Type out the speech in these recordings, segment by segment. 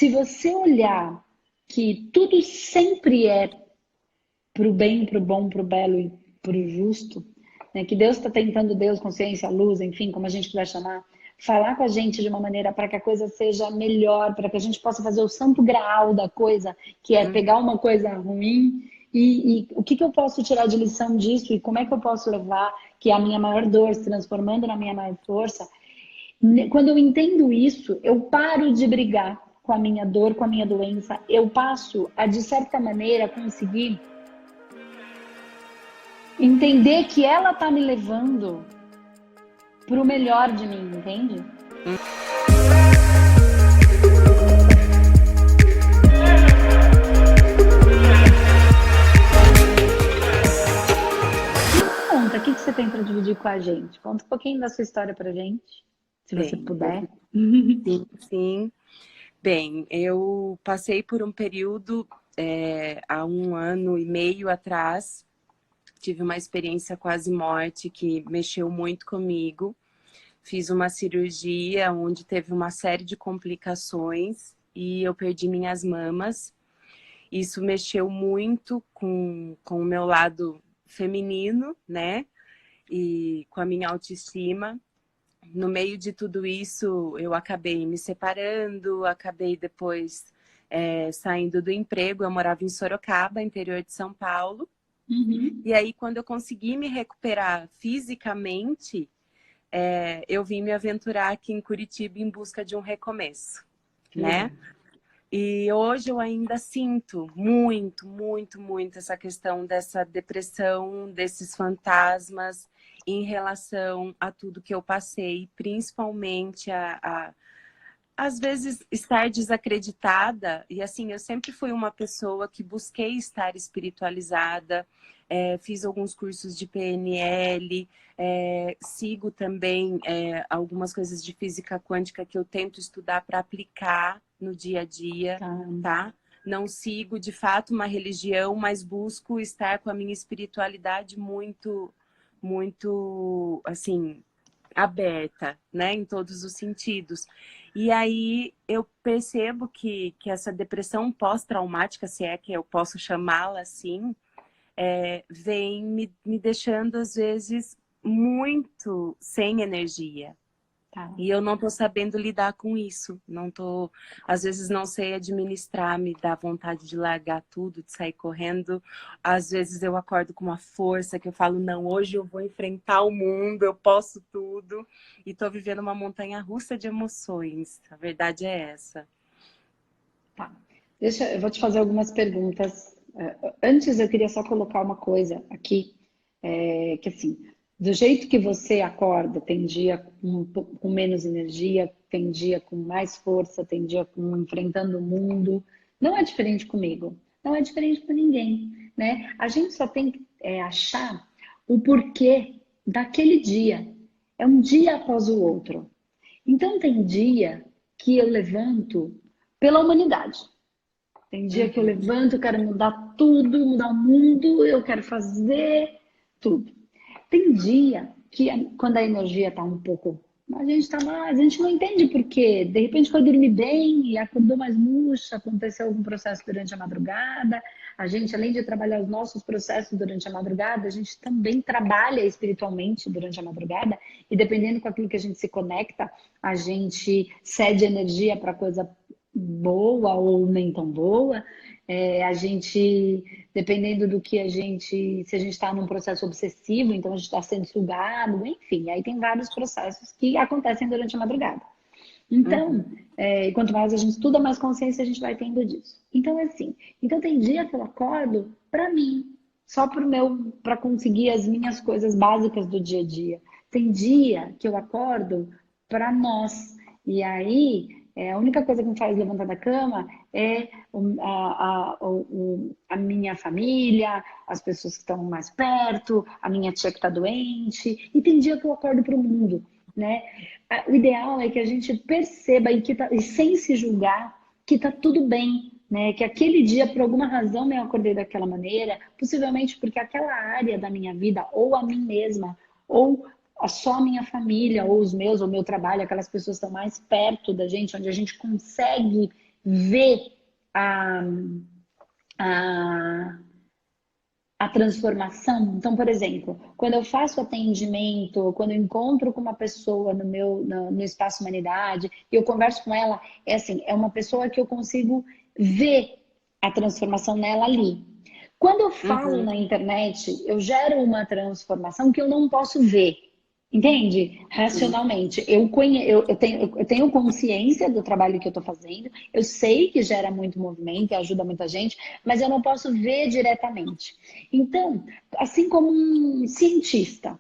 Se você olhar que tudo sempre é pro bem, pro bom, pro belo e pro justo, né? Que Deus está tentando, Deus, consciência, luz, enfim, como a gente quiser chamar, falar com a gente de uma maneira para que a coisa seja melhor, para que a gente possa fazer o santo graal da coisa, que é Uhum. pegar uma coisa ruim e o que eu posso tirar de lição disso e como é que eu posso levar que é a minha maior dor se transformando na minha maior força. Quando eu entendo isso, eu paro de brigar com a minha dor, com a minha doença, eu passo a, de certa maneira, conseguir entender que ela tá me levando pro melhor de mim, entende? Conta, o que você tem para dividir com a gente? Conta um pouquinho da sua história pra gente, se você Bem, puder. sim, sim. Bem, eu passei por um período, há 1 ano e meio atrás, tive uma experiência quase morte que mexeu muito comigo. Fiz uma cirurgia onde teve uma série de complicações e eu perdi minhas mamas. Isso mexeu muito com o meu lado feminino, né? E com a minha autoestima. No meio de tudo isso, eu acabei me separando, acabei depois saindo do emprego. Eu morava em Sorocaba, interior de São Paulo. Uhum. E aí, quando eu consegui me recuperar fisicamente, eu vim me aventurar aqui em Curitiba em busca de um recomeço, Que né? legal. E hoje eu ainda sinto muito, muito, muito essa questão dessa depressão, desses fantasmas em relação a tudo que eu passei, principalmente às vezes estar desacreditada. E assim, eu sempre fui uma pessoa que busquei estar espiritualizada, fiz alguns cursos de PNL, sigo também algumas coisas de física quântica que eu tento estudar para aplicar no dia a dia, Tá. tá? Não sigo de fato uma religião, mas busco estar com a minha espiritualidade muito, muito, assim, aberta, né, em todos os sentidos. E aí eu percebo que essa depressão pós-traumática, se é que eu posso chamá-la assim, vem me deixando às vezes muito sem energia. Tá. E eu não estou sabendo lidar com isso. Não tô, às vezes não sei administrar, me dá vontade de largar tudo, de sair correndo. Às vezes eu acordo com uma força que eu falo, não, hoje eu vou enfrentar o mundo, eu posso tudo. E estou vivendo uma montanha russa de emoções. A verdade é essa. Tá. Eu vou te fazer algumas perguntas. Antes, eu queria só colocar uma coisa aqui, que assim, do jeito que você acorda, tem dia com menos energia, tem dia com mais força, tem dia com enfrentando o mundo. Não é diferente comigo, não é diferente com ninguém, né? A gente só tem que achar o porquê daquele dia. É um dia após o outro. Então, tem dia que eu levanto pela humanidade. Tem dia que eu Uhum, levanto, eu quero mudar tudo, mudar o mundo, eu quero fazer tudo. Tem dia que quando a energia está um pouco, a gente está mais, a gente não entende por quê. De repente foi dormir bem e acordou mais murcha, aconteceu algum processo durante a madrugada. A gente, além de trabalhar os nossos processos durante a madrugada, a gente também trabalha espiritualmente durante a madrugada. E dependendo com aquilo que a gente se conecta, a gente cede energia para coisa boa ou nem tão boa. A gente, dependendo do que a gente, se a gente está num processo obsessivo, então a gente está sendo sugado, enfim, aí tem vários processos que acontecem durante a madrugada. Então, uhum, e quanto mais a gente estuda, mais consciência a gente vai tendo disso. Então, é assim, então tem dia que eu acordo para mim, só para conseguir as minhas coisas básicas do dia a dia. Tem dia que eu acordo para nós. E aí, a única coisa que me faz levantar da cama é a minha família, as pessoas que estão mais perto, a minha tia que está doente. E tem dia que eu acordo para o mundo, né? O ideal é que a gente perceba e sem se julgar que tá tudo bem, né? Que aquele dia, por alguma razão, eu acordei daquela maneira, possivelmente porque aquela área da minha vida, ou a mim mesma, ou só a minha família, ou os meus, ou o meu trabalho, aquelas pessoas que estão mais perto da gente, onde a gente consegue ver a, a, a transformação. Então, por exemplo, quando eu faço atendimento, quando eu encontro com uma pessoa no espaço Humanidade, e eu converso com ela, é assim, é uma pessoa que eu consigo ver a transformação nela ali. Quando eu falo Uhum. na internet, eu gero uma transformação que eu não posso ver. Entende? Sim. Racionalmente. Eu tenho consciência do trabalho que eu estou fazendo, eu sei que gera muito movimento e ajuda muita gente, mas eu não posso ver diretamente. Então, assim como um cientista,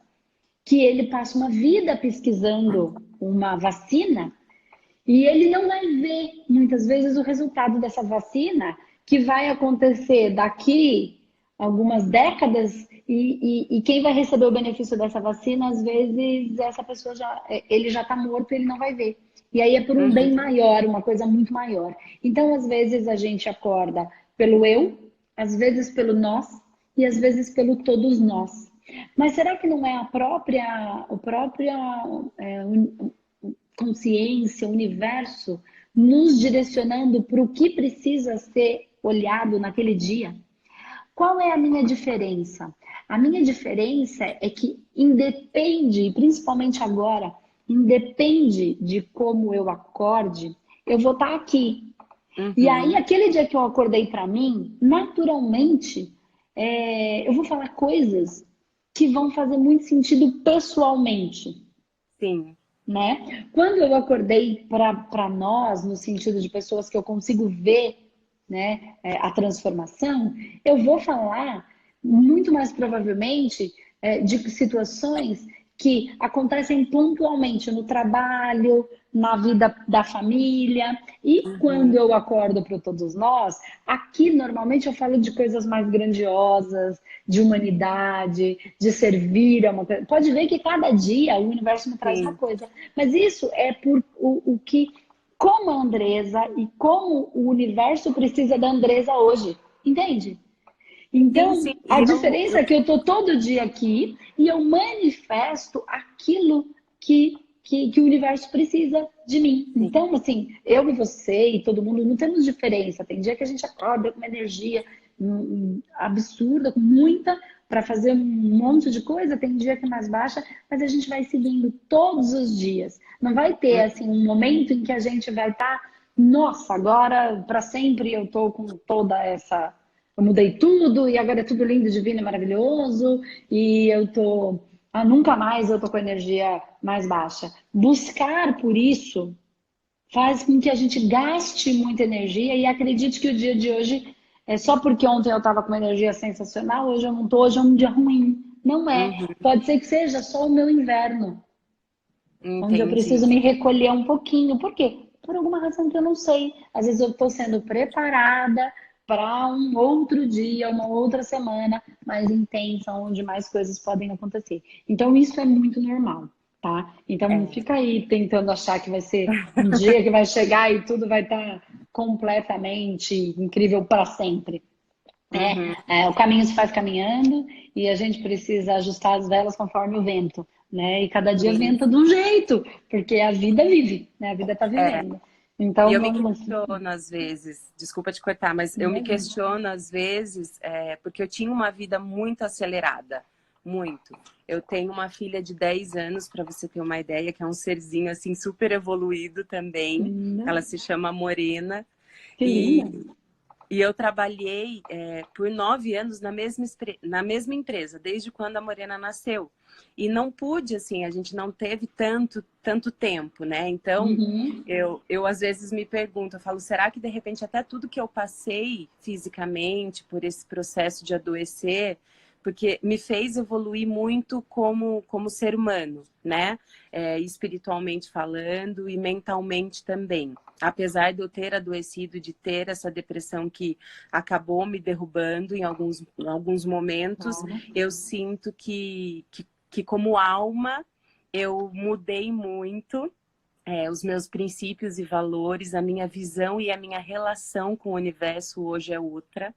que ele passa uma vida pesquisando uma vacina, e ele não vai ver, muitas vezes, o resultado dessa vacina, que vai acontecer daqui algumas décadas, e quem vai receber o benefício dessa vacina, às vezes, essa pessoa ele já está morto e ele não vai ver. E aí é por um bem Uhum. maior, uma coisa muito maior. Então, às vezes, a gente acorda pelo eu, às vezes pelo nós, e às vezes pelo todos nós. Mas será que não é é, consciência, o universo, nos direcionando para o que precisa ser olhado naquele dia? Qual é a minha diferença? A minha diferença é que independe, principalmente agora, independe de como eu acorde, eu vou estar aqui. E aí, Uhum. aquele dia que eu acordei para mim, naturalmente, eu vou falar coisas que vão fazer muito sentido pessoalmente, Sim. né? Quando eu acordei para nós, no sentido de pessoas que eu consigo ver, né, a transformação, eu vou falar muito mais provavelmente de situações que acontecem pontualmente no trabalho, na vida da família. E quando Uhum. eu acordo para todos nós, aqui normalmente eu falo de coisas mais grandiosas, de humanidade, de servir a uma coisa. Pode ver que cada dia o universo me traz uma Sim. coisa, mas isso é por o que, como a Andresa e como o universo precisa da Andresa hoje, entende? Sim, sim. Então, a E diferença é que eu tô todo dia aqui e eu manifesto aquilo que o universo precisa de mim. sim. Então, assim, eu e você e todo mundo não temos diferença. Tem dia que a gente acorda com uma energia absurda, com muita, para fazer um monte de coisa, tem dia que é mais baixa, mas a gente vai seguindo todos os dias. Não vai ter, assim, um momento em que a gente vai estar, nossa, agora para sempre eu tô com toda essa, eu mudei tudo e agora é tudo lindo, divino e maravilhoso e eu tô, nunca mais eu tô com energia mais baixa. Buscar por isso faz com que a gente gaste muita energia e acredite que o dia de hoje é só porque ontem eu estava com uma energia sensacional, hoje eu não tô, hoje é um dia ruim. Não é. Uhum. Pode ser que seja só o meu inverno, onde eu Entendi. preciso me recolher um pouquinho. Por quê? Por alguma razão que eu não sei. Às vezes eu estou sendo preparada para um outro dia, uma outra semana mais intensa, onde mais coisas podem acontecer. Então isso é muito normal, tá? Então não É. fica aí tentando achar que vai ser um dia que vai chegar e tudo vai estar completamente incrível para sempre. Uhum. O caminho se faz caminhando e a gente precisa ajustar as velas conforme o vento, né? E cada dia Sim. venta de um jeito, porque a vida vive, né? A vida está É. vivendo. E Então, eu me vamos. questiono às vezes, desculpa te cortar, mas eu me Imagina. questiono às vezes, porque eu tinha uma vida muito acelerada, muito. Eu tenho uma filha de 10 anos, para você ter uma ideia, que é um serzinho assim super evoluído também. Linda. Ela se chama Morena. Que linda. E E eu trabalhei por 9 anos na mesma empresa, desde quando a Morena nasceu. E não pude, assim, a gente não teve tanto tempo, né? Então, Uhum. eu às vezes me pergunto, eu falo, será que de repente até tudo que eu passei fisicamente por esse processo de adoecer, porque me fez evoluir muito como ser humano, né? Espiritualmente falando e mentalmente também. Apesar de eu ter adoecido, de ter essa depressão que acabou me derrubando em alguns momentos, Calma. eu sinto que como alma eu mudei muito. Os meus princípios e valores, a minha visão e a minha relação com o universo hoje é outra.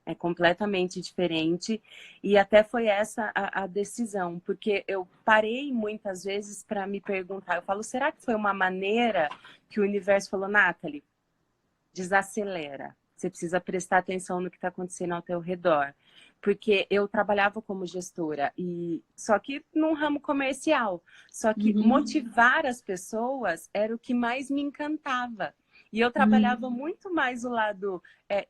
É completamente diferente. E até foi essa a decisão, porque eu parei muitas vezes para me perguntar. Eu falo, será que foi uma maneira que o universo falou, Nathalie, desacelera. Você precisa prestar atenção no que está acontecendo ao teu redor. Porque eu trabalhava como gestora, só que num ramo comercial. Só que Uhum. motivar as pessoas era o que mais me encantava. E eu trabalhava Uhum. muito mais o lado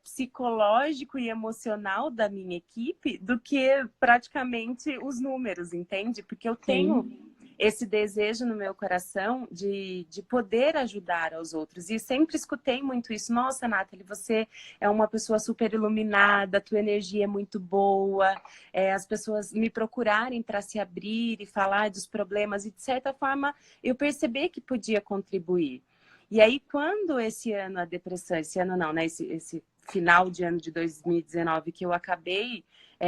psicológico e emocional da minha equipe do que praticamente os números, entende? Porque eu tenho Sim. esse desejo no meu coração de poder ajudar aos outros. E sempre escutei muito isso. Nossa, Nathalie, você é uma pessoa super iluminada, tua energia é muito boa, as pessoas me procurarem para se abrir e falar dos problemas, e de certa forma eu percebi que podia contribuir. E aí, quando esse ano a depressão, esse ano não, né? Esse final de ano de 2019, que eu acabei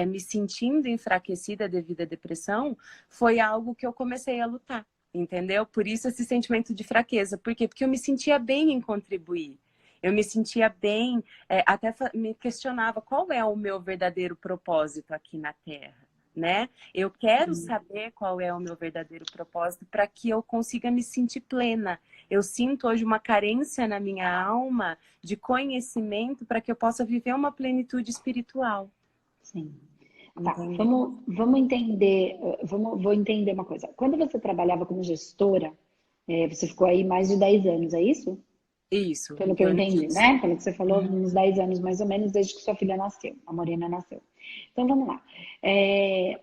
me sentindo enfraquecida devido à depressão, foi algo que eu comecei a lutar, entendeu? Por isso esse sentimento de fraqueza. Por quê? Porque eu me sentia bem em contribuir. Eu me sentia bem, até me questionava qual é o meu verdadeiro propósito aqui na Terra, né? Eu quero Sim. saber qual é o meu verdadeiro propósito para que eu consiga me sentir plena. Eu sinto hoje uma carência na minha alma de conhecimento para que eu possa viver uma plenitude espiritual. Sim. Tá, Entende? vamos entender, vou entender uma coisa. Quando você trabalhava como gestora, você ficou aí mais de 10 anos, é isso? Isso, em Pelo que eu torno entendi, disso. né? Pelo que você falou, Uhum. uns 10 anos mais ou menos, desde que sua filha nasceu, a Morena nasceu. Então vamos lá. É,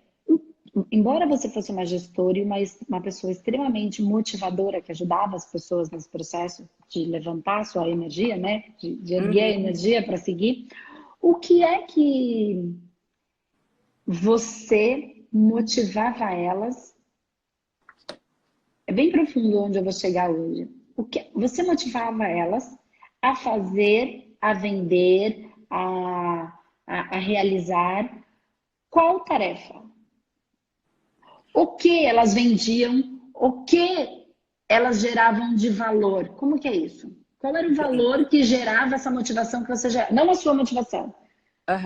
embora você fosse uma gestora e uma pessoa extremamente motivadora, que ajudava as pessoas nesse processo de levantar a sua energia, né? De erguer a Uhum. energia para seguir, o que é que você motivava elas? É bem profundo onde eu vou chegar hoje. O que você motivava elas a fazer, a vender, a realizar qual tarefa? O que elas vendiam? O que elas geravam de valor? Como que é isso? Qual era o Bem, valor que gerava essa motivação que você gerava? Não a sua motivação.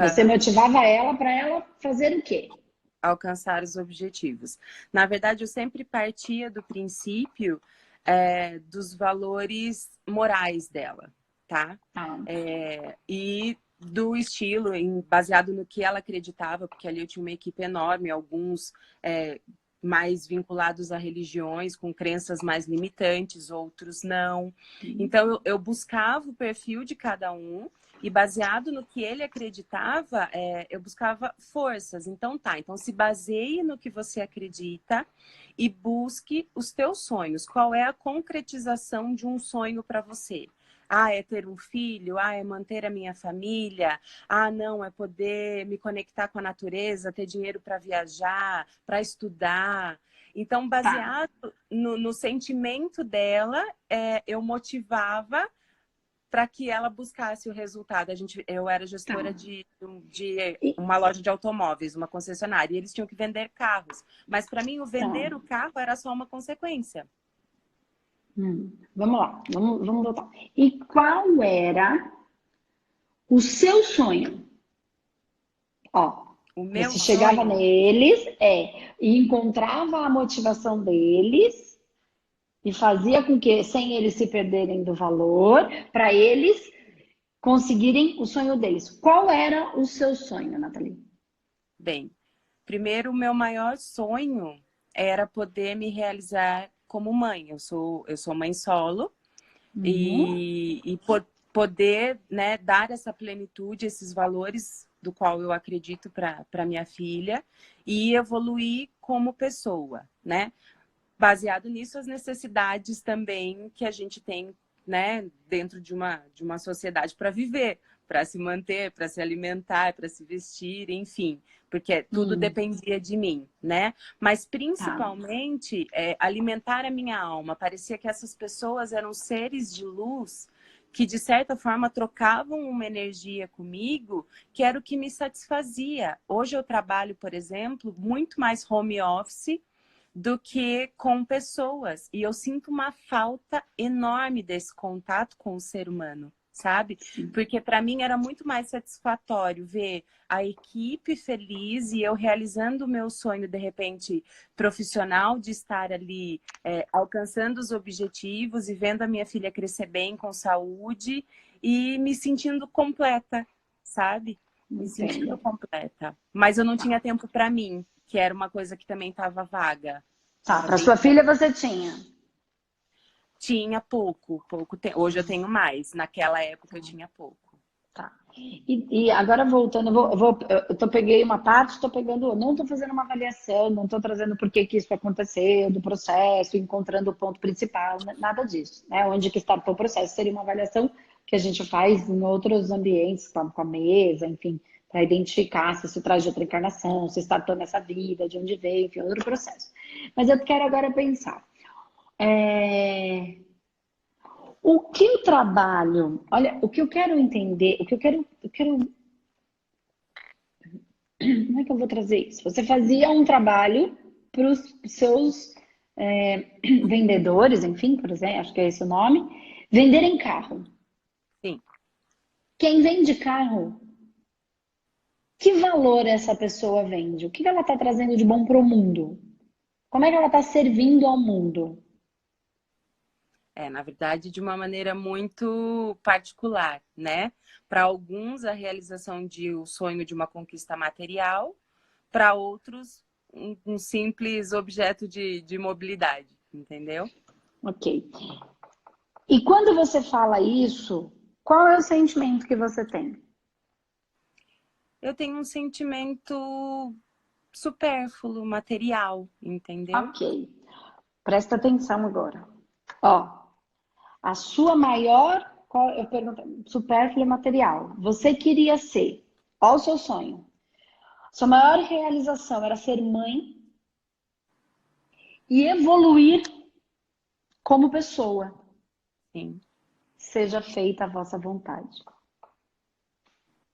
Você aham. motivava ela para ela fazer o quê? Alcançar os objetivos. Na verdade, eu sempre partia do princípio dos valores morais dela, tá? Ah, E do estilo, baseado no que ela acreditava, porque ali eu tinha uma equipe enorme, alguns mais vinculados a religiões, com crenças mais limitantes, outros não. Então, eu buscava o perfil de cada um e baseado no que ele acreditava, eu buscava forças. Então tá, então se baseie no que você acredita e busque os teus sonhos. Qual é a concretização de um sonho para você? Ah, é ter um filho? Ah, é manter a minha família? Ah, não, é poder me conectar com a natureza, ter dinheiro para viajar, para estudar. Então, tá. baseado no sentimento dela, eu motivava para que ela buscasse o resultado. Eu era Tá. gestora de E, uma loja de automóveis, uma concessionária, e eles tinham que vender carros. Mas para mim, o tá. vender o carro era só uma consequência. Vamos lá, vamos voltar. E qual era o seu sonho? Ó, O meu você chegava sonho, neles, e encontrava a motivação deles e fazia com que, sem eles se perderem do valor, para eles conseguirem o sonho deles. Qual era o seu sonho, Nathalie? bem, primeiro, o meu maior sonho era poder me realizar como mãe. Eu sou mãe solo Uhum. e poder, né, dar essa plenitude, esses valores do qual eu acredito para minha filha e evoluir como pessoa, né? Baseado nisso, as necessidades também que a gente tem, né, dentro de uma sociedade para viver, para se manter, para se alimentar, para se vestir, enfim, porque tudo Hum, dependia de mim, né? Mas tá. principalmente alimentar a minha alma. Parecia que essas pessoas eram seres de luz que de certa forma trocavam uma energia comigo, que era o que me satisfazia. Hoje eu trabalho, por exemplo, muito mais home office do que com pessoas. E eu sinto uma falta enorme desse contato com o ser humano, sabe? Sim. Porque para mim era muito mais satisfatório ver a equipe feliz e eu realizando o meu sonho, de repente, profissional, de estar ali alcançando os objetivos e vendo a minha filha crescer bem, com saúde. e me sentindo completa, sabe? Me sentindo Entendo. completa. Mas eu não Tá. tinha tempo para mim, que era uma coisa que também estava vaga. Tá, Tava para bem. sua filha você tinha. Tinha pouco tempo. Hoje eu tenho mais. Naquela época eu tinha pouco. Tá. E agora voltando, peguei uma parte, estou pegando, não estou fazendo uma avaliação, não estou trazendo por que que isso aconteceu, do processo, encontrando o ponto principal, nada disso, né? Onde que startou o processo, seria uma avaliação que a gente faz em outros ambientes, com a mesa, enfim, para identificar se isso traz de outra encarnação, se startou nessa vida, de onde veio, enfim, outro processo. Mas eu quero agora pensar. É, o que o trabalho, olha, o que eu quero entender, como é que eu vou trazer isso? Você fazia um trabalho para os seus vendedores, enfim, por exemplo, acho que é esse o nome, venderem carro. Sim. Quem vende carro, que valor essa pessoa vende? O que ela está trazendo de bom para o mundo? Como é que ela está servindo ao mundo? Na verdade, de uma maneira muito particular, né? Para alguns, a realização de o sonho de uma conquista material, para outros, um simples objeto de mobilidade, entendeu? Ok. E quando você fala isso, qual é o sentimento que você tem? Eu tenho um sentimento supérfluo, material, entendeu? Ok. Presta atenção agora. Ó, a sua maior, eu pergunto, supérfluo material. Você queria ser, qual o seu sonho? Sua maior realização era ser mãe e evoluir como pessoa. Sim, Seja feita a vossa vontade,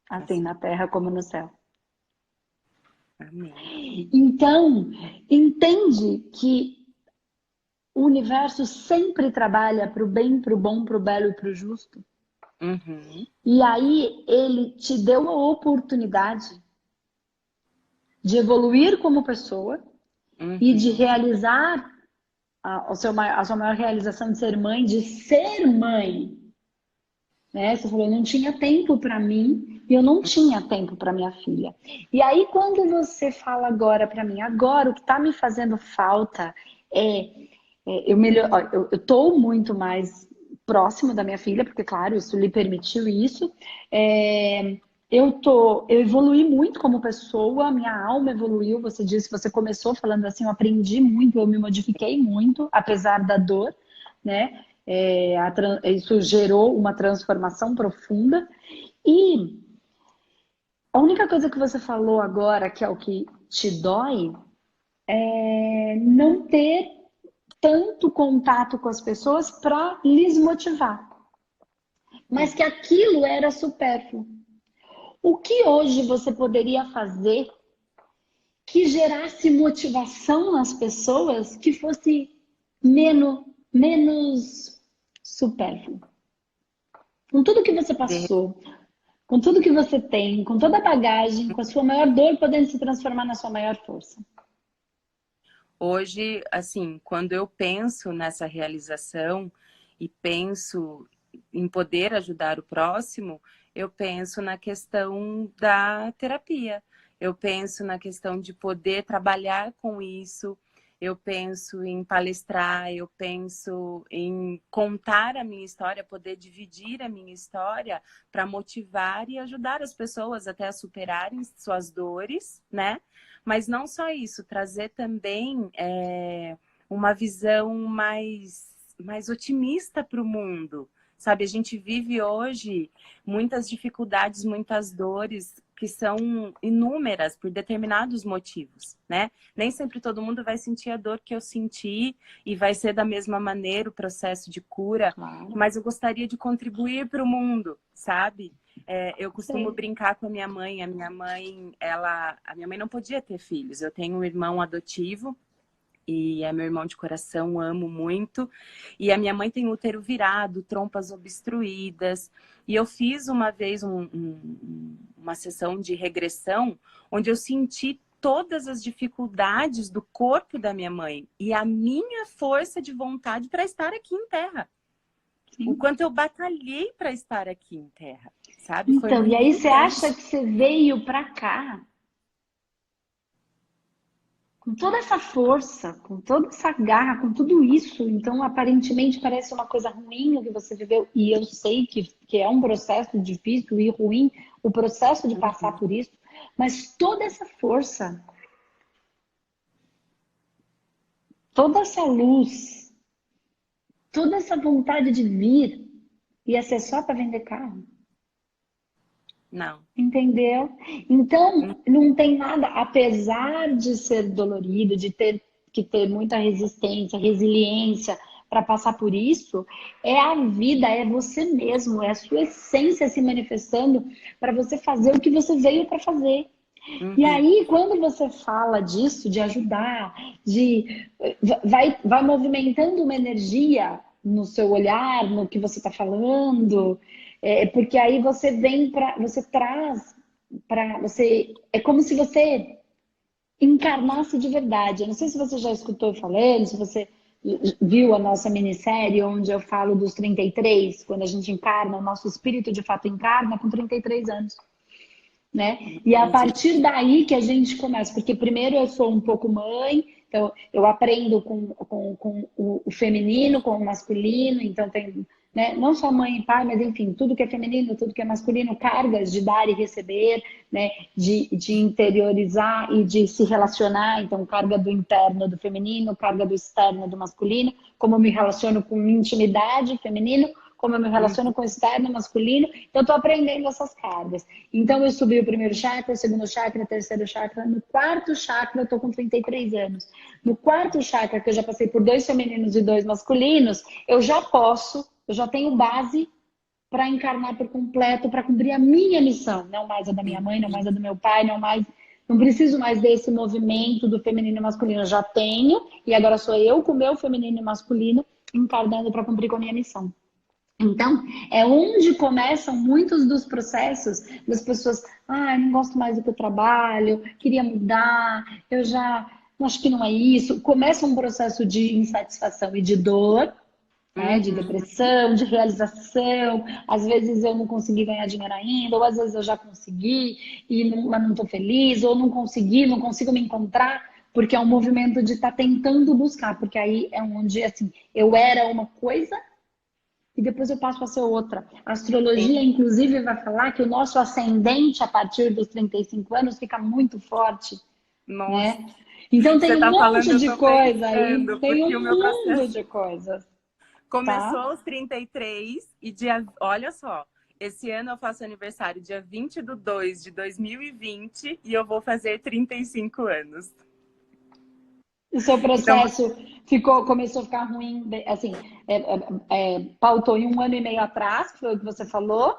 assim assim, na terra como no céu. amém. Então, entende que o universo sempre trabalha para o bem, para o bom, para o belo e para o justo. Uhum, E aí ele te deu a oportunidade de evoluir como pessoa e de uhum. realizar a sua maior realização de ser mãe, de ser mãe. Né? Você falou, não tinha tempo para mim e eu não tinha tempo para minha filha. E aí, quando você fala agora para mim, agora o que está me fazendo falta é, eu estou muito mais próximo da minha filha, porque, claro, isso lhe permitiu isso. É, eu evolui muito como pessoa, minha alma evoluiu. Você disse, você começou falando assim, eu aprendi muito, eu me modifiquei muito, apesar da dor, né? Isso gerou uma transformação profunda. E a única coisa que você falou agora, que é o que te dói, é não ter tanto contato com as pessoas para lhes motivar. Mas Sim. que aquilo era supérfluo. O que hoje você poderia fazer que gerasse motivação nas pessoas que fosse menos supérfluo? Com tudo que você De- passou, com tudo que você tem, com toda a bagagem, com a sua maior dor podendo se transformar na sua maior força. Hoje, assim, quando eu penso nessa realização e penso em poder ajudar o próximo, eu penso na questão da terapia. Eu penso na questão de poder trabalhar com isso. Eu penso em palestrar, eu penso em contar a minha história, poder dividir a minha história para motivar e ajudar as pessoas até a superarem suas dores, né? Mas não só isso, trazer também uma visão mais otimista para o mundo. Sabe, a gente vive hoje muitas dificuldades, muitas dores que são inúmeras por determinados motivos, né? Nem sempre todo mundo vai sentir a dor que eu senti e vai ser da mesma maneira o processo de cura, Claro. mas eu gostaria de contribuir para o mundo, sabe? Eu costumo Sei. brincar com a minha mãe. A minha mãe não podia ter filhos. Eu tenho um irmão adotivo e é meu irmão de coração, amo muito. E a minha mãe tem útero virado, trompas obstruídas. E eu fiz uma vez uma sessão de regressão onde eu senti todas as dificuldades do corpo da minha mãe e a minha força de vontade para estar aqui em terra. o Sim. quanto eu batalhei para estar aqui em Terra, sabe? Foi Então, e muito aí você acha intenso. que você veio pra cá com toda essa força, com toda essa garra, com tudo isso, então aparentemente parece uma coisa ruim o que você viveu, e eu sei que é um processo difícil e ruim, o processo de passar Uhum. por isso, mas toda essa força, toda essa luz, toda essa vontade de vir, ia ser só para vender carro. Não. Entendeu? Então, não tem nada, apesar de ser dolorido, de ter que ter muita resistência, resiliência para passar por isso, é a vida, é você mesmo, é a sua essência se manifestando para você fazer o que você veio para fazer. E Uhum. aí, quando você fala disso, de ajudar, vai movimentando uma energia no seu olhar, no que você está falando, porque aí você vem para, você traz para você, é como se você encarnasse de verdade. Eu não sei se você já escutou eu falando, se você viu a nossa minissérie onde eu falo dos 33, quando a gente encarna, o nosso espírito de fato encarna com 33 anos, né? E é a Entendi. partir daí que a gente começa, porque primeiro eu sou um pouco mãe, então eu aprendo com o feminino, com o masculino, então tem, né, não só mãe e pai, mas enfim, tudo que é feminino, tudo que é masculino, cargas de dar e receber, né, de interiorizar e de se relacionar, então carga do interno do feminino, carga do externo do masculino, como eu me relaciono com intimidade feminino, como eu me relaciono Uhum. com o externo masculino, então eu estou aprendendo essas cargas. Então eu subi o primeiro chakra, o segundo chakra, o terceiro chakra, no quarto chakra eu estou com 33 anos. No quarto chakra, que eu já passei por 2 femininos e 2 masculinos, eu já tenho base para encarnar por completo, para cumprir a minha missão, não mais a da minha mãe, não mais a do meu pai, não preciso mais desse movimento do feminino e masculino, eu já tenho, e agora sou eu com o meu feminino e masculino encarnando para cumprir com a minha missão. Então, é onde começam muitos dos processos das pessoas. Ah, não gosto mais do que eu trabalho, queria mudar, eu já acho que não é isso. Começa um processo de insatisfação e de dor, né, de Uhum. depressão, de realização. Às vezes eu não consegui ganhar dinheiro ainda, ou às vezes eu já consegui, mas não estou feliz, ou não consegui, não consigo me encontrar, porque é um movimento de estar tentando buscar, porque aí é onde, assim, eu era uma coisa e depois eu passo a ser outra. A astrologia, Sim. inclusive, vai falar que o nosso ascendente, a partir dos 35 anos, fica muito forte, Nossa, né? Então você tem um tá falando, monte eu de tô coisa aí, pensando, tem porque o um meu mundo processo de coisas, começou tá? aos 33 e dia, olha só, esse ano eu faço aniversário dia 20/2/2020 e eu vou fazer 35 anos. O seu Então, processo começou a ficar ruim, assim, pautou em 1 ano e meio atrás, que foi o que você falou.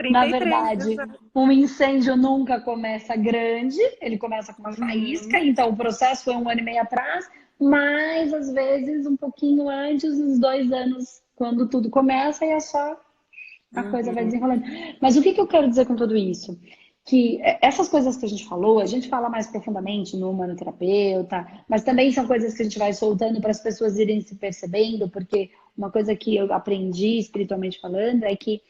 Na 33, verdade, exato. um incêndio nunca começa grande, ele começa com uma faísca, Uhum, então o processo foi 1 ano e meio atrás, mas às vezes um pouquinho antes, uns 2 anos, quando tudo começa, e é só a coisa vai uhum, desenrolando. Mas o que eu quero dizer com tudo isso? Que essas coisas que a gente falou, a gente fala mais profundamente no humanoterapeuta, mas também são coisas que a gente vai soltando para as pessoas irem se percebendo, porque uma coisa que eu aprendi espiritualmente falando é que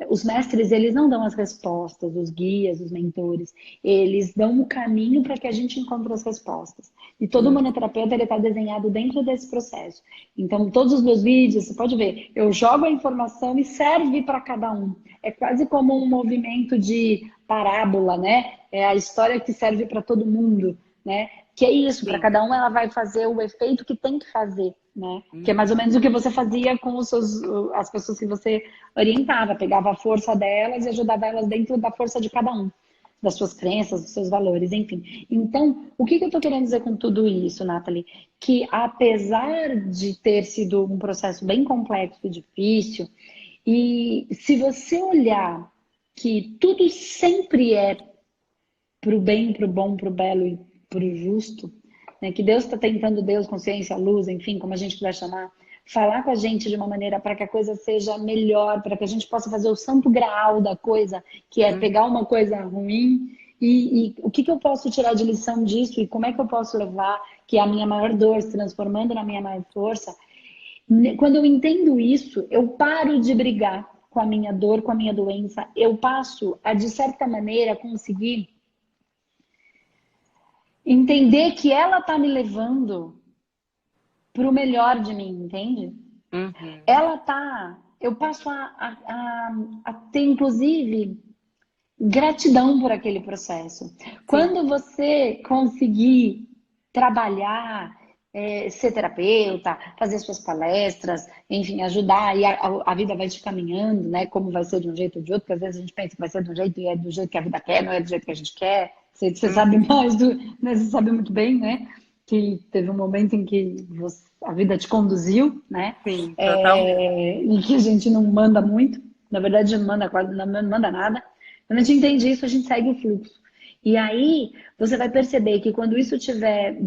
os mestres, eles não dão as respostas, os guias, os mentores, eles dão o caminho para que a gente encontre as respostas. E todo uhum, humanoterapeuta, ele está desenhado dentro desse processo. Então, todos os meus vídeos, você pode ver, eu jogo a informação e serve para cada um. É quase como um movimento de parábola, né? É a história que serve para todo mundo, né? Que é isso, para sim. cada um ela vai fazer o efeito que tem que fazer, né? Que é mais ou Uhum, menos o que você fazia com as pessoas que você orientava, pegava a força delas e ajudava elas dentro da força de cada um, das suas crenças, dos seus valores, enfim. Então, o que eu estou querendo dizer com tudo isso, Nathalie? Que apesar de ter sido um processo bem complexo e difícil, e se você olhar que tudo sempre é para o bem, para o bom, para o belo e para o justo, né? Que Deus está tentando, Deus, consciência, luz, enfim, como a gente quiser chamar, falar com a gente de uma maneira para que a coisa seja melhor, para que a gente possa fazer o santo graal da coisa, que é uhum, pegar uma coisa ruim e o que eu posso tirar de lição disso e como é que eu posso levar, que é a minha maior dor, se transformando na minha maior força. Quando eu entendo isso, eu paro de brigar com a minha dor, com a minha doença. Eu passo a, de certa maneira, conseguir entender que ela tá me levando pro melhor de mim, entende? Uhum. Ela tá. Eu passo a ter, inclusive, gratidão por aquele processo. Sim. Quando você conseguir trabalhar, ser terapeuta, fazer suas palestras, enfim, ajudar, e a vida vai te caminhando, né? Como vai ser de um jeito ou de outro, porque às vezes a gente pensa que vai ser de um jeito e é do jeito que a vida quer, não é do jeito que a gente quer. Você sabe Uhum. mais do, né? Você sabe muito bem, né? Que teve um momento em que a vida te conduziu, né? Sim, totalmente. E que a gente não manda muito, na verdade não manda quase, não manda nada. Quando a gente entende isso, a gente segue o fluxo. E aí você vai perceber que quando isso tiver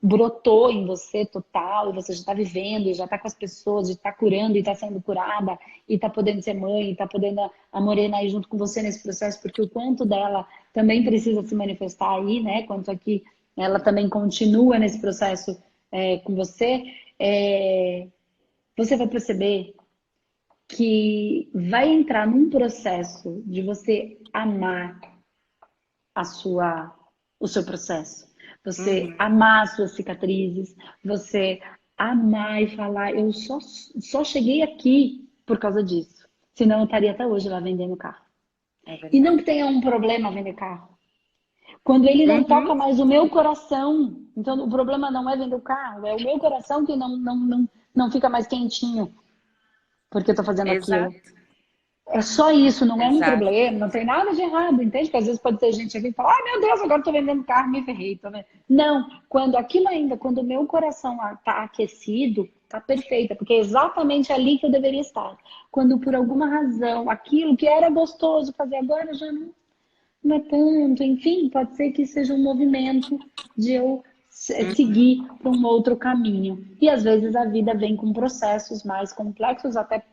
brotou em você total, e você já está vivendo, já está com as pessoas, já está curando e está sendo curada, e está podendo ser mãe, e está podendo a Morena ir junto com você nesse processo, porque o quanto dela também precisa se manifestar aí, né? Quanto aqui ela também continua nesse processo com você, você vai perceber que vai entrar num processo de você amar a sua, o seu processo, você Uhum. amar as suas cicatrizes, você amar e falar, eu só cheguei aqui por causa disso. Senão eu estaria até hoje lá vendendo carro. É E não verdade. que tenha um problema vender carro. Quando ele não Uhum. toca mais o meu coração, então o problema não é vender o carro, é o meu coração que não fica mais quentinho porque eu tô fazendo aquilo. Exato, É só isso, não é um exato. problema, não tem nada de errado, entende? Porque às vezes pode ter gente aqui que fala, ai meu Deus, agora eu tô vendendo carro, me ferrei. Tô vendo. Não, quando aquilo ainda, quando o meu coração tá aquecido, tá perfeita, porque é exatamente ali que eu deveria estar. Quando por alguma razão, aquilo que era gostoso fazer agora já não é tanto, enfim, pode ser que seja um movimento de eu Uhum. seguir para um outro caminho. E às vezes a vida vem com processos mais complexos, até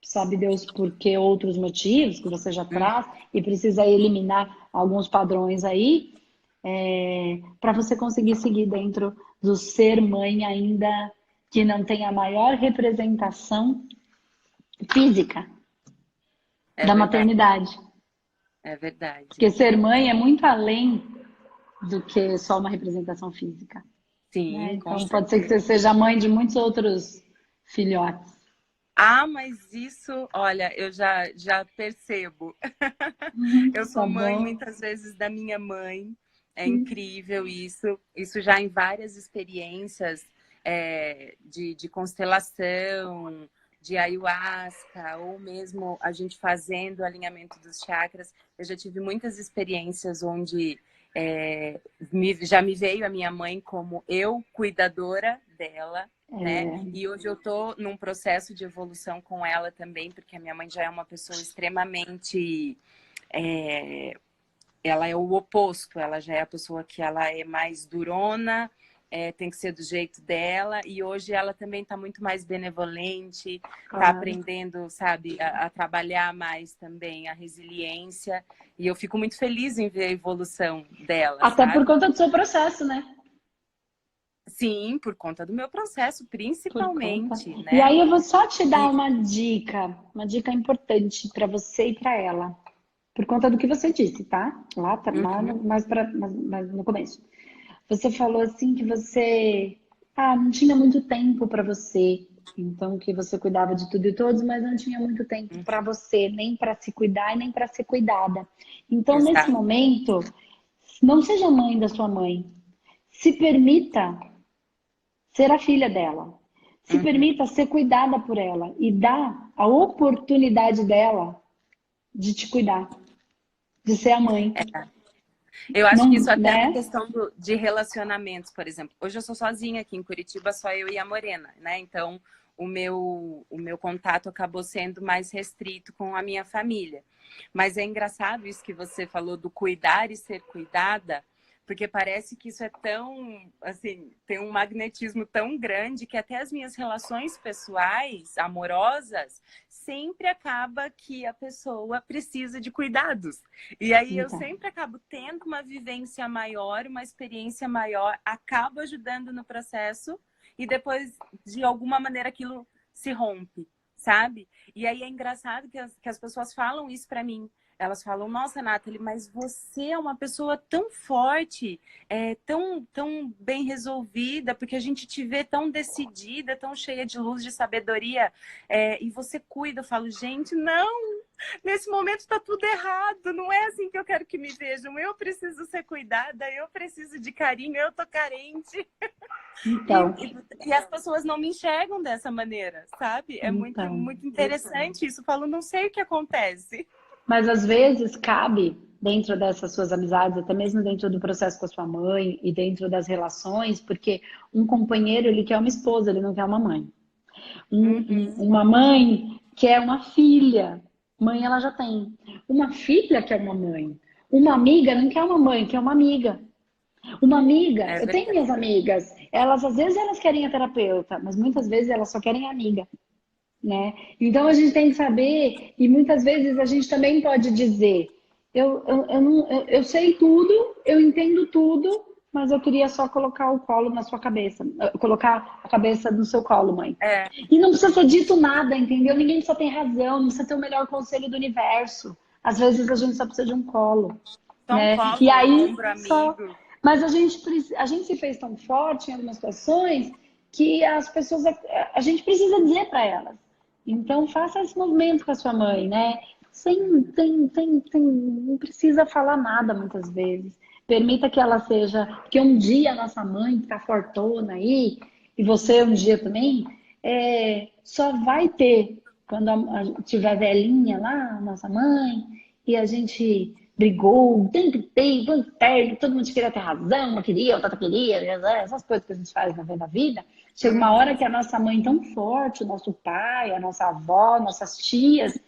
sabe Deus por que outros motivos que você já Uhum. traz e precisa eliminar alguns padrões aí, para você conseguir seguir dentro do ser mãe ainda que não tem a maior representação física É da verdade, maternidade. é verdade. Porque ser mãe é muito além do que só uma representação física, né? Sim, com Então pode ser que você certeza. seja mãe de muitos outros filhotes. Ah, mas isso, olha, eu já percebo. Eu sou Tá mãe bom? muitas vezes da minha mãe. É Sim. incrível isso. Isso já em várias experiências de constelação, de ayahuasca, ou mesmo a gente fazendo o alinhamento dos chakras. Eu já tive muitas experiências onde já me veio a minha mãe como eu, cuidadora dela, né? É, E hoje eu tô num processo de evolução com ela também, porque a minha mãe já é uma pessoa extremamente é, ela é o oposto, ela já é a pessoa que ela é mais durona, tem que ser do jeito dela, e hoje ela também está muito mais benevolente, está claro. aprendendo, sabe, a trabalhar mais também a resiliência, e eu fico muito feliz em ver a evolução dela, Até por sabe? conta do seu processo, né? Sim, por conta do meu processo, Por conta. principalmente, E né? aí eu vou só te dar E, uma dica importante para você e para ela, por conta do que você disse, tá? Lá uhum, mais no começo. Você falou assim que você não tinha muito tempo para você, então que você cuidava de tudo e todos, mas não tinha muito tempo para você, nem para se cuidar e nem para ser cuidada. Então, nesse exato. momento, não seja mãe da sua mãe. Se permita ser a filha dela. Se Uhum. permita ser cuidada por ela e dá a oportunidade dela de te cuidar, de ser a mãe. Eu acho que isso Não, até na né? questão de relacionamentos, por exemplo. Hoje eu sou sozinha aqui em Curitiba, só eu e a Morena, né? Então o meu contato acabou sendo mais restrito com a minha família. Mas é engraçado isso que você falou do cuidar e ser cuidada, porque parece que isso é tão, assim, tem um magnetismo tão grande que até as minhas relações pessoais, amorosas, sempre acaba que a pessoa precisa de cuidados. E aí eu Então, sempre acabo tendo uma vivência maior, uma experiência maior, acabo ajudando no processo e depois, de alguma maneira, aquilo se rompe, sabe? E aí é engraçado que as pessoas falam isso pra mim. Elas falam, nossa, Nathalie, mas você é uma pessoa tão forte, tão bem resolvida, porque a gente te vê tão decidida, tão cheia de luz, de sabedoria, e você cuida. Eu falo, gente, não, nesse momento tá tudo errado, não é assim que eu quero que me vejam. Eu preciso ser cuidada, eu preciso de carinho, eu tô carente. Então, E as pessoas não me enxergam dessa maneira, sabe? É muito, então. muito interessante isso. Eu falo, não sei o que acontece. Mas às vezes cabe, dentro dessas suas amizades, até mesmo dentro do processo com a sua mãe e dentro das relações, porque um companheiro, ele quer uma esposa, ele não quer uma mãe. Uhum. Uma mãe quer uma filha. Mãe ela já tem. Uma filha quer uma mãe. Uma amiga não quer uma mãe, quer uma amiga. Uma amiga, É eu tenho verdade. minhas amigas, elas às vezes elas querem a terapeuta, mas muitas vezes elas só querem a amiga, né? Então a gente tem que saber, e muitas vezes a gente também pode dizer, eu sei tudo, eu entendo tudo, mas eu queria só colocar o colo na sua cabeça, colocar a cabeça no seu colo, mãe. É, E não precisa ser dito nada, entendeu? Ninguém só tem razão, não precisa ter o melhor conselho do universo. Às vezes a gente só precisa de um colo, só um né? E colo, um aí ombro só. amigo. Mas a gente se fez tão forte em algumas situações que as pessoas a gente precisa dizer para elas. Então faça esse movimento com a sua mãe, né? Sem, não precisa falar nada muitas vezes. Permita que ela seja, porque um dia a nossa mãe ficar fortona aí, e você um dia também, só vai ter quando tiver velhinha lá, a nossa mãe, e a gente brigou o tempo inteiro, todo mundo queria ter razão, não queria, o Tata queria, essas coisas que a gente faz na vida. Chega uma hora Uhum. que a nossa mãe tão forte, o nosso pai, a nossa avó, nossas tias,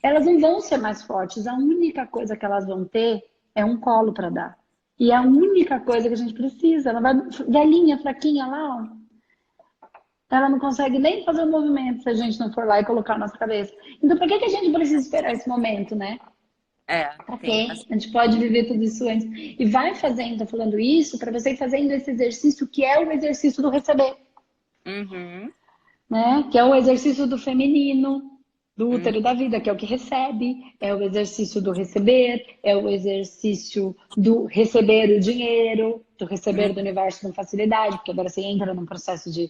elas não vão ser mais fortes. A única coisa que elas vão ter é um colo para dar. E é a única coisa que a gente precisa. Ela vai velhinha, fraquinha lá, ó, ela não consegue nem fazer o movimento se a gente não for lá e colocar a nossa cabeça. Então, por que que a gente precisa esperar esse momento, né? Pra Tem quê? A razão. gente pode viver tudo isso antes. E vai fazendo, tô falando isso, para você ir fazendo esse exercício que é o exercício do receber, Uhum. né? Que é o exercício do feminino, do Uhum. útero da vida, que é o que recebe, é o exercício do receber, é o exercício do receber o dinheiro, do receber do Uhum. universo com facilidade, porque agora você entra num processo de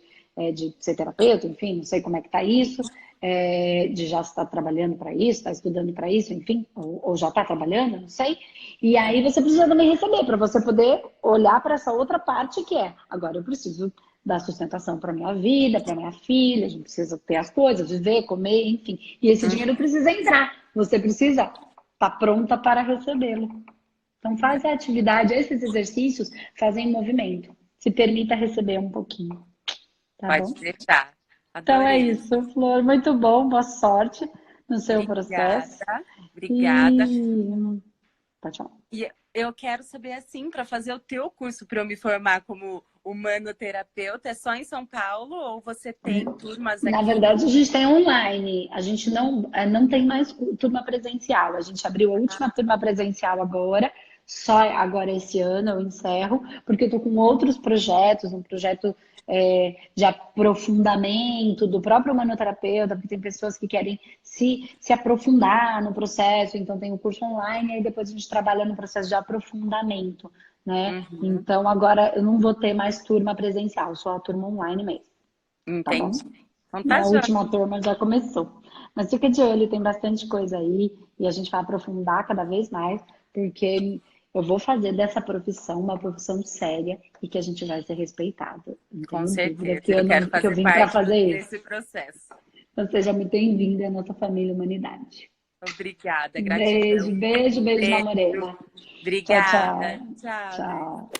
ser terapeuta, enfim, não sei como é que tá isso, de já estar trabalhando para isso, estar estudando para isso, enfim, ou já está trabalhando, não sei. E aí você precisa também receber, para você poder olhar para essa outra parte que é, agora eu preciso dar sustentação para minha vida, para minha filha, a gente precisa ter as coisas, viver, comer, enfim. E esse dinheiro Uhum. precisa entrar. Você precisa estar pronta para recebê-lo. Então faz a atividade, esses exercícios fazem movimento. Se permita receber um pouquinho, tá Pode bom? deixar. Então é Adorei. isso, Flor. Muito bom, boa sorte no seu processo. Obrigada. Obrigada. E pode falar. E eu quero saber, assim, para fazer o teu curso para eu me formar como humanoterapeuta, é só em São Paulo ou você tem turmas Na aqui? verdade, a gente tem online. A gente não tem mais turma presencial. A gente abriu a última turma presencial agora, só agora esse ano eu encerro, porque eu estou com outros projetos, um projeto de aprofundamento do próprio humanoterapeuta, porque tem pessoas que querem se aprofundar no processo, então tem o curso online, e aí depois a gente trabalha no processo de aprofundamento, né? Uhum. Então agora eu não vou ter mais turma presencial, só a turma online mesmo, tá bom? Entendi. Então tá, A joia. última turma já começou. Mas fica de olho, tem bastante coisa aí e a gente vai aprofundar cada vez mais, porque eu vou fazer dessa profissão uma profissão séria e que a gente vai ser respeitado. Não Com tenho dúvida certeza. que Eu quero que eu fazer vim para parte fazer isso. desse processo. Então seja muito bem-vinda à nossa família Humanidade. Obrigada, Beijo, gratidão. beijo, beijo na Beijo. morena. Tchau, Obrigada. tchau. Tchau. Tchau.